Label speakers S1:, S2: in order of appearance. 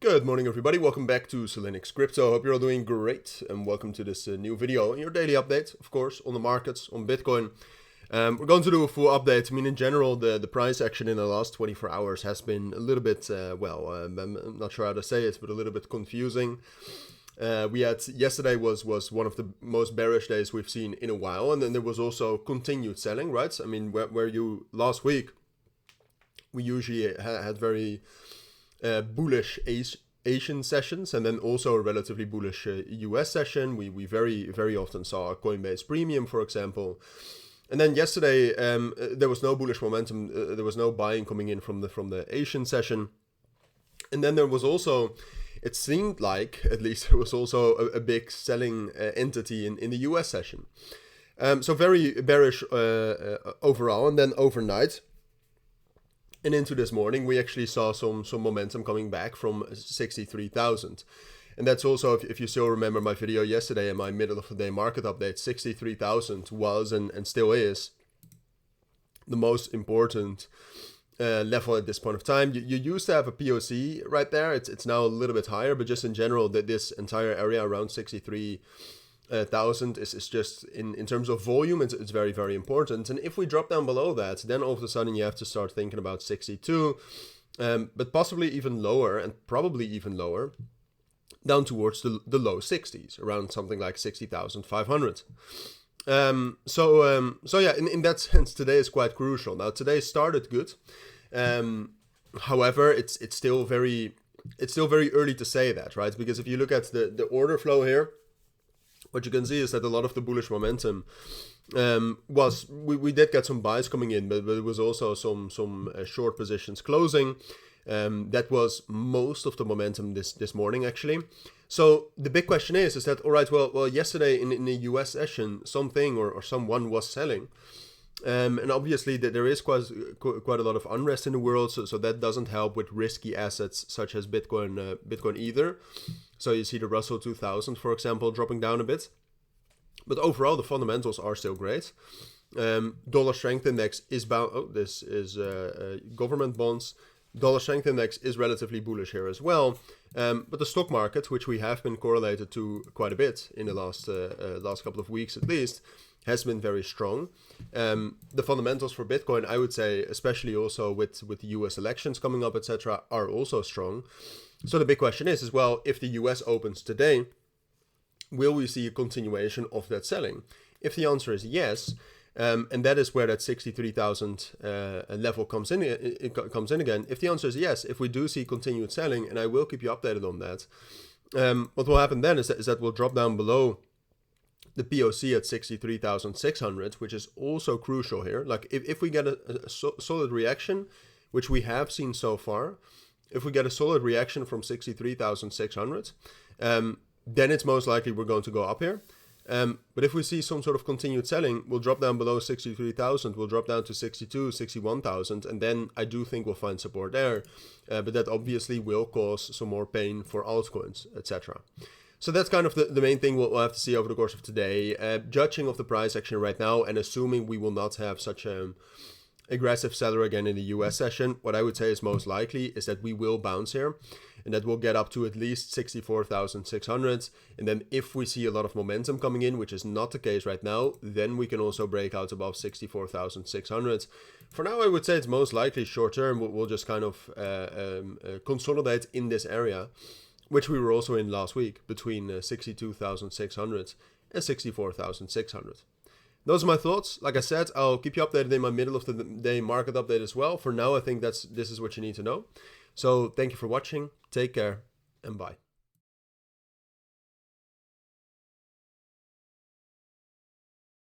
S1: Good morning everybody, welcome back to Cilinix Crypto. Hope you're all doing great and welcome to this new video and your daily update, of course, on the markets, on Bitcoin. We're going to do a full update. I mean, in general, the price action in the last 24 hours has been a little bit, I'm not sure how to say it, but a little bit confusing. Yesterday was one of the most bearish days we've seen in a while, and then there was also continued selling, right? I mean, last week, we usually had very bullish Asian sessions, and then also a relatively bullish US session. We very often saw a Coinbase premium, for example. And then yesterday, there was no bullish momentum. There was no buying coming in from the Asian session. And then there was also, it seemed like, at least there was also a big selling entity in the US session. So very bearish overall. And then overnight and into this morning, we actually saw some momentum coming back from 63,000. And that's also, if you still remember my video yesterday and my middle of the day market update, 63,000 was and still is the most important level at this point of time. You used to have a POC right there. It's now a little bit higher, but just in general, that this entire area around 63,000 is just in terms of volume, it's very, very important. And if we drop down below that, then all of a sudden you have to start thinking about 62, but possibly even lower, and probably even lower, down towards the low 60s, around something like 60,500. So yeah, in that sense, today is quite crucial. Now, today started good. However, it's still very early to say that, right? Because if you look at the order flow here, what you can see is that a lot of the bullish momentum we did get some buys coming in, but it was also some short positions closing. That was most of the momentum this morning, actually. So the big question is that, all right, well, yesterday in the US session, something or someone was selling. And obviously there is quite a lot of unrest in the world, so that doesn't help with risky assets such as Bitcoin either. So you see the Russell 2000, for example, dropping down a bit. But overall, the fundamentals are still great. Dollar strength index is bound. Oh, this is government bonds. Dollar strength index is relatively bullish here as well. But the stock market, which we have been correlated to quite a bit in the last couple of weeks at least, has been very strong. The fundamentals for Bitcoin, I would say, especially also with the US elections coming up, etc., are also strong. So the big question is, well, if the US opens today, will we see a continuation of that selling? If the answer is yes, and that is where that 63,000 level comes in again. If the answer is yes, if we do see continued selling, and I will keep you updated on that, what will happen then is that we'll drop down below the POC at 63,600, which is also crucial here. Like if we get a solid reaction, which we have seen so far, if we get a solid reaction from 63,600, then it's most likely we're going to go up here. But if we see some sort of continued selling, we'll drop down below 63,000, we'll drop down to 62, 61,000, and then I do think we'll find support there. But that obviously will cause some more pain for altcoins, etc. So that's kind of the main thing we'll have to see over the course of today. Judging of the price action right now, and assuming we will not have such an aggressive seller again in the US session, what I would say is most likely is that we will bounce here, and that we'll get up to at least 64,600. And then if we see a lot of momentum coming in, which is not the case right now, then we can also break out above 64,600. For now, I would say it's most likely short term. We'll just kind of consolidate in this area, which we were also in last week, between 62,600 and 64,600. Those are my thoughts. Like I said, I'll keep you updated in my middle of the day market update as well. For now, I think this is what you need to know. So thank you for watching. Take care and bye.